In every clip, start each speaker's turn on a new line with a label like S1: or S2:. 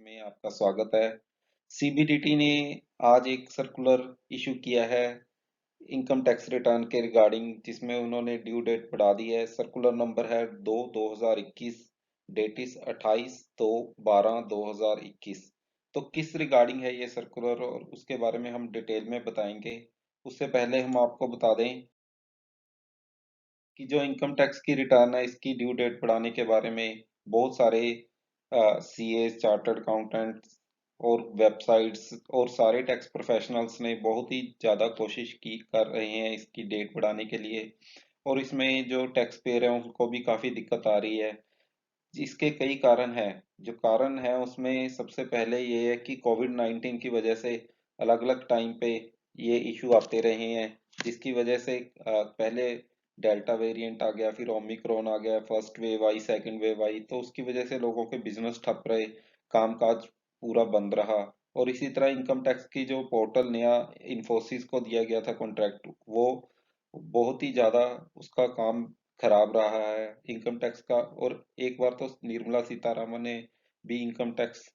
S1: में आपका स्वागत है। सीबीडीटी ने आज एक सर्कुलर इशू किया है इनकम टैक्स रिटर्न के रिगार्डिंग, जिसमें उन्होंने ड्यू डेट बढ़ा दी है। सर्कुलर नंबर है 2/2021, डेट इज 28/2/2021। तो किस रिगार्डिंग है ये सर्कुलर और उसके बारे में हम डिटेल में बताएंगे। उससे पहले हम आपको बता दें कि जो इनकम टैक्स की रिटर्न है इसकी ड्यू डेट बढ़ाने के बारे में बहुत सारे सीए, चार्टर्ड अकाउंटेंट्स और वेबसाइट्स और सारे टैक्स प्रोफेशनल्स ने बहुत ही ज़्यादा कोशिश की कर रहे हैं इसकी डेट बढ़ाने के लिए। और इसमें जो टैक्स पेयर है उनको भी काफ़ी दिक्कत आ रही है। इसके कई कारण हैं। जो कारण है उसमें सबसे पहले ये है कि कोविड-19 की वजह से अलग अलग टाइम पे ये इशू आते रहे हैं, जिसकी वजह से पहले डेल्टा वेरिएंट आ गया, फिर ओमिक्रॉन आ गया, फर्स्ट वेव आई, सेकंड वेव आई, तो उसकी वजह से लोगों के बिजनेस ठप रहे, कामकाज पूरा बंद रहा। और इसी तरह इनकम टैक्स की जो पोर्टल नया इन्फोसिस को दिया गया था कॉन्ट्रैक्ट, वो बहुत ही ज्यादा उसका काम खराब रहा है इनकम टैक्स का। और एक बार तो निर्मला सीतारामन ने भी इनकम टैक्स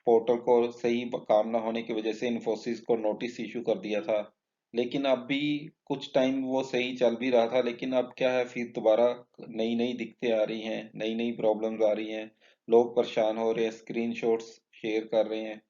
S1: पोर्टल को सही काम ना होने की वजह से इन्फोसिस को नोटिस इशू कर दिया था। लेकिन अब भी कुछ टाइम वो सही चल भी रहा था, लेकिन अब क्या है, फिर दोबारा नई नई दिक्कतें आ रही हैं, नई नई प्रॉब्लम्स आ रही हैं। लोग परेशान हो रहे हैं, स्क्रीनशॉट्स शेयर कर रहे हैं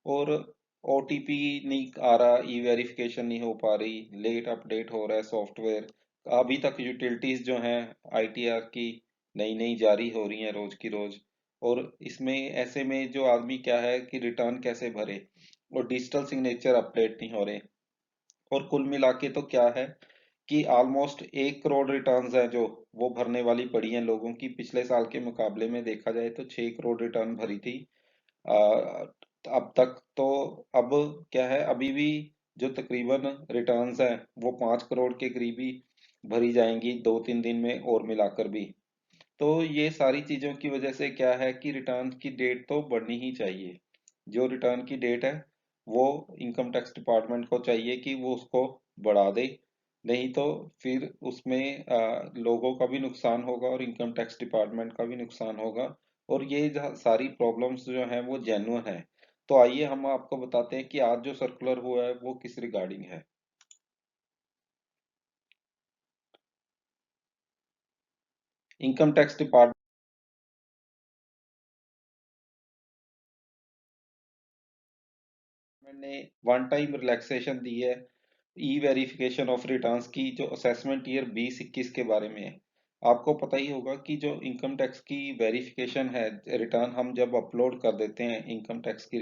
S1: और ओटीपी नहीं आ रहा, ई वेरिफिकेशन नहीं हो पा रही, लेट अपडेट हो रहा है सॉफ्टवेयर। अभी तक यूटिलिटीज जो हैं आईटीआर की नई नई जारी हो रही हैं रोज की रोज। और इसमें ऐसे में जो आदमी क्या है कि रिटर्न कैसे भरे, और डिजिटल सिग्नेचर अपडेट नहीं हो रहे। और कुल मिला के तो क्या है कि ऑलमोस्ट 1 करोड़ रिटर्न्स हैं जो वो भरने वाली पड़ी हैं लोगों की। पिछले साल के मुकाबले में देखा जाए तो 6 करोड़ रिटर्न भरी थी आ, अब तक तो। अब क्या है, अभी भी जो तकरीबन रिटर्न्स हैं वो 5 करोड़ के करीब ही भरी जाएंगी 2-3 दिन में और मिलाकर भी। तो ये सारी चीजों की वजह से क्या है कि रिटर्न की डेट तो बढ़नी ही चाहिए। जो रिटर्न की डेट है वो इनकम टैक्स डिपार्टमेंट को चाहिए कि वो उसको बढ़ा दे। नहीं तो फिर उसमें लोगों का भी नुकसान होगा और इनकम टैक्स डिपार्टमेंट का भी नुकसान होगा। और ये सारी प्रॉब्लम्स जो हैं वो जेन्युइन है। तो आइए हम आपको बताते हैं कि आज जो सर्कुलर हुआ है वो किस रिगार्डिंग है। इनकम टैक्स डिपार्टमेंट ने वन टाइम रिलैक्सेशन दी है ई वेरिफिकेशन ऑफ रिटर्न्स की, जो असेसमेंट ईयर 2021 के बारे में है। आपको पता ही होगा कि जो इनकम टैक्स की वेरिफिकेशन है, रिटर्न हम जब अपलोड कर देते हैं इनकम टैक्स की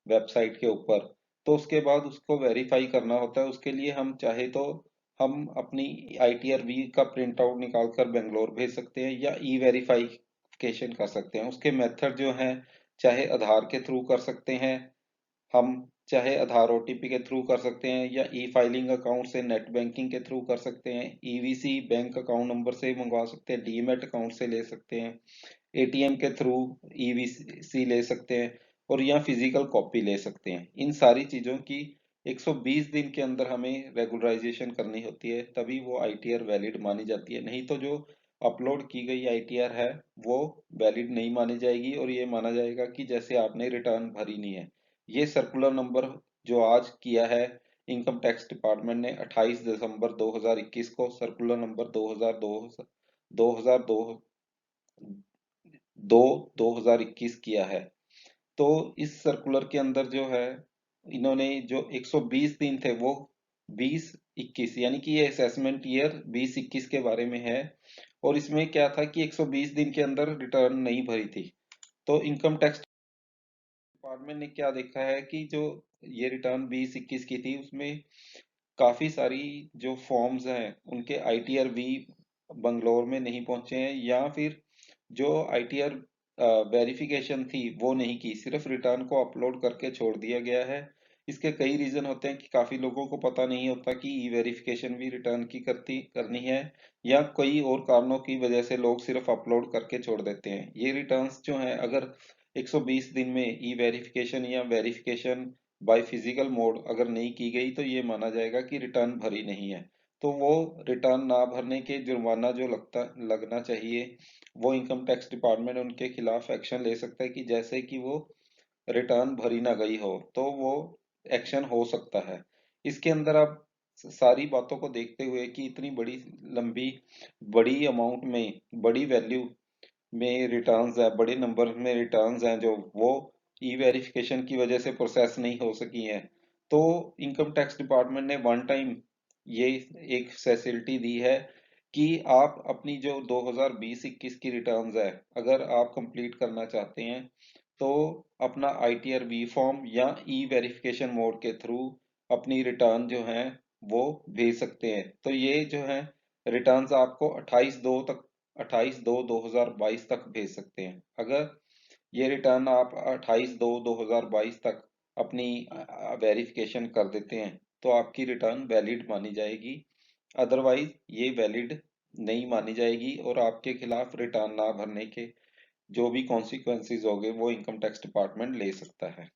S1: वेबसाइट के ऊपर, तो उसके बाद उसको वेरीफाई करना होता है। उसके लिए हम चाहे तो हम अपनी आईटीआर वी का प्रिंट आउट निकाल कर बेंगलोर भेज सकते हैं या ई वेरिफिकेशन कर सकते हैं। उसके मेथड जो हैं, चाहे आधार के थ्रू कर सकते हैं हम, चाहे आधार ओटीपी के थ्रू कर सकते हैं, या ई फाइलिंग अकाउंट से नेट बैंकिंग के थ्रू कर सकते हैं, ईवीसी बैंक अकाउंट नंबर से मंगवा सकते हैं, डीमैट अकाउंट से ले सकते हैं, एटीएम के थ्रू ईवीसी ले सकते हैं, और या फिजिकल कॉपी ले सकते हैं। इन सारी चीजों की 120 दिन के अंदर हमें रेगुलराइजेशन करनी होती है, तभी वो आईटीआर वैलिड मानी जाती है। नहीं तो जो अपलोड की गई आईटीआर है वो वैलिड नहीं मानी जाएगी और ये माना जाएगा कि जैसे आपने रिटर्न भरी नहीं है। ये सर्कुलर नंबर जो आज किया है इनकम टैक्स डिपार्टमेंट ने 28 दिसंबर 2021 को, सर्कुलर नंबर 2002 दो 2021 किया है। तो इस सर्कुलर के अंदर जो है, इन्होंने जो 120 दिन थे वो 2021, यानी कि ये असेसमेंट ईयर 2021 के बारे में है। और इसमें क्या था कि 120 दिन के अंदर रिटर्न नहीं भरी थी। तो इनकम टैक्स डिपार्टमेंट ने क्या देखा है कि जो ये रिटर्न 2021 की थी उसमें काफी सारी जो फॉर्म्स हैं उनके आईटीआर वी बंगलोर में नहीं पहुंचे हैं, या फिर जो आईटीआर वेरिफिकेशन थी वो नहीं की, सिर्फ रिटर्न को अपलोड करके छोड़ दिया गया है। इसके कई रीजन होते हैं कि काफी लोगों को पता नहीं होता कि ई वेरिफिकेशन भी रिटर्न की करनी है, या कई और कारणों की वजह से लोग सिर्फ अपलोड करके छोड़ देते हैं। ये रिटर्न्स जो हैं, अगर 120 दिन में ई वेरिफिकेशन या वेरिफिकेशन बाय फिजिकल मोड अगर नहीं की गई तो ये माना जाएगा कि रिटर्न भरी नहीं है। तो वो रिटर्न ना भरने के जुर्माना जो लगना चाहिए, वो इनकम टैक्स डिपार्टमेंट उनके खिलाफ एक्शन ले सकता है, कि जैसे कि वो रिटर्न भरी ना गई हो तो वो एक्शन हो सकता है। इसके अंदर आप सारी बातों को देखते हुए कि इतनी बड़ी लंबी बड़ी अमाउंट में बड़ी वैल्यू में रिटर्न्स है, बड़े नंबर में रिटर्न्स हैं जो वो ई वेरिफिकेशन की वजह से प्रोसेस नहीं हो सकी हैं। तो इनकम टैक्स डिपार्टमेंट ने वन टाइम ये एक फैसिलिटी दी है कि आप अपनी जो 2020-21 की रिटर्न्स है, अगर आप कंप्लीट करना चाहते हैं तो अपना आईटीआर बी फॉर्म या ई वेरिफिकेशन मोड के थ्रू अपनी रिटर्न जो है वो भेज सकते हैं। तो ये जो है रिटर्न्स आपको 28/2/2022 तक भेज सकते हैं। अगर ये रिटर्न आप 28/2/2022 तक अपनी वेरिफिकेशन कर देते हैं तो आपकी रिटर्न वैलिड मानी जाएगी। अदरवाइज ये वैलिड नहीं मानी जाएगी और आपके खिलाफ रिटर्न ना भरने के जो भी कॉन्सिक्वेंसेस होंगे वो इनकम टैक्स डिपार्टमेंट ले सकता है।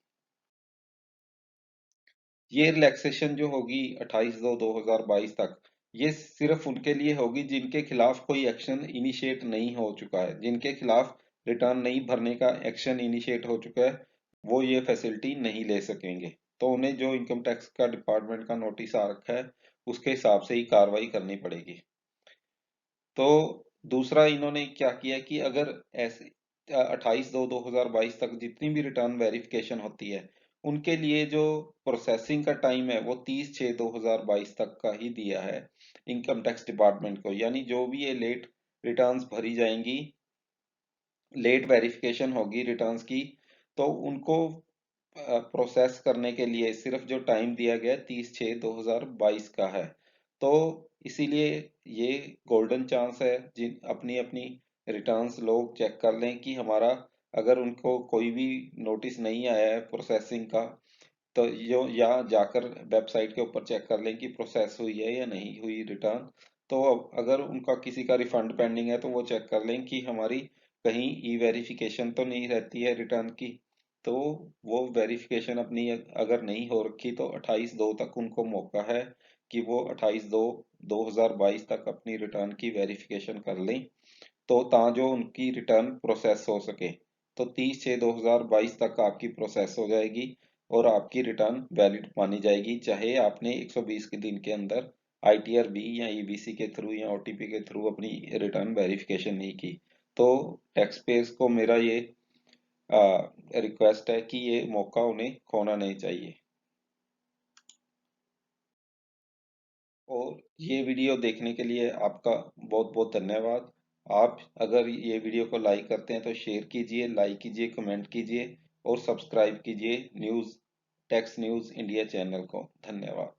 S1: ये रिलैक्सेशन जो होगी 28/2/2022 तक, ये सिर्फ उनके लिए होगी जिनके खिलाफ कोई एक्शन इनिशिएट नहीं हो चुका है। जिनके खिलाफ रिटर्न नहीं भरने का एक्शन इनिशिएट हो चुका है वो ये फैसिलिटी नहीं ले सकेंगे। तो उन्हें जो इनकम टैक्स का डिपार्टमेंट का नोटिस आ रखा है उसके हिसाब से ही कार्रवाई करनी पड़ेगी। तो दूसरा इन्होंने क्या किया कि अगर ऐसे 28/2/2022 तक जितनी भी रिटर्न वेरिफिकेशन होती है उनके लिए जो प्रोसेसिंग का टाइम है वो 30/6/2022 तक का ही दिया है इनकम टैक्स डिपार्टमेंट को। यानी जो भी ये लेट रिटर्न्स भरी जाएंगी, लेट वेरिफिकेशन होगी रिटर्न्स की, तो उनको प्रोसेस करने के लिए सिर्फ जो टाइम दिया गया 30/6/2022 का है। तो इसीलिए ये गोल्डन चांस है जिन अपनी अपनी रिटर्न्स लोग चेक कर लें कि हमारा अगर उनको कोई भी नोटिस नहीं आया है प्रोसेसिंग का तो यो या जाकर वेबसाइट के ऊपर चेक कर लें कि प्रोसेस हुई है या नहीं हुई रिटर्न। तो अगर उनका किसी का रिफंड पेंडिंग है तो वो चेक कर लें कि हमारी कहीं ई वेरिफिकेशन तो नहीं रहती है रिटर्न की। तो वो वेरिफिकेशन अपनी अगर नहीं हो रखी तो 28/2 तक उनको मौका है कि वो 28/2/2022 तक अपनी रिटर्न की वेरिफिकेशन कर लें तो जो उनकी रिटर्न प्रोसेस हो सके। तो 30/6/2022 तक आपकी प्रोसेस हो जाएगी और आपकी रिटर्न वैलिड मानी जाएगी चाहे आपने 120 के दिन के अंदर आईटीआर बी या ईबीसी के थ्रू या ओटीपी के थ्रू अपनी रिटर्न वेरिफिकेशन नहीं की। तो टैक्स पेयर्स को मेरा ये रिक्वेस्ट है कि ये मौका उन्हें खोना नहीं चाहिए। और ये वीडियो देखने के लिए आपका बहुत बहुत धन्यवाद। आप अगर ये वीडियो को लाइक करते हैं तो शेयर कीजिए, लाइक कीजिए, कमेंट कीजिए और सब्सक्राइब कीजिए news tax news India channel को। धन्यवाद।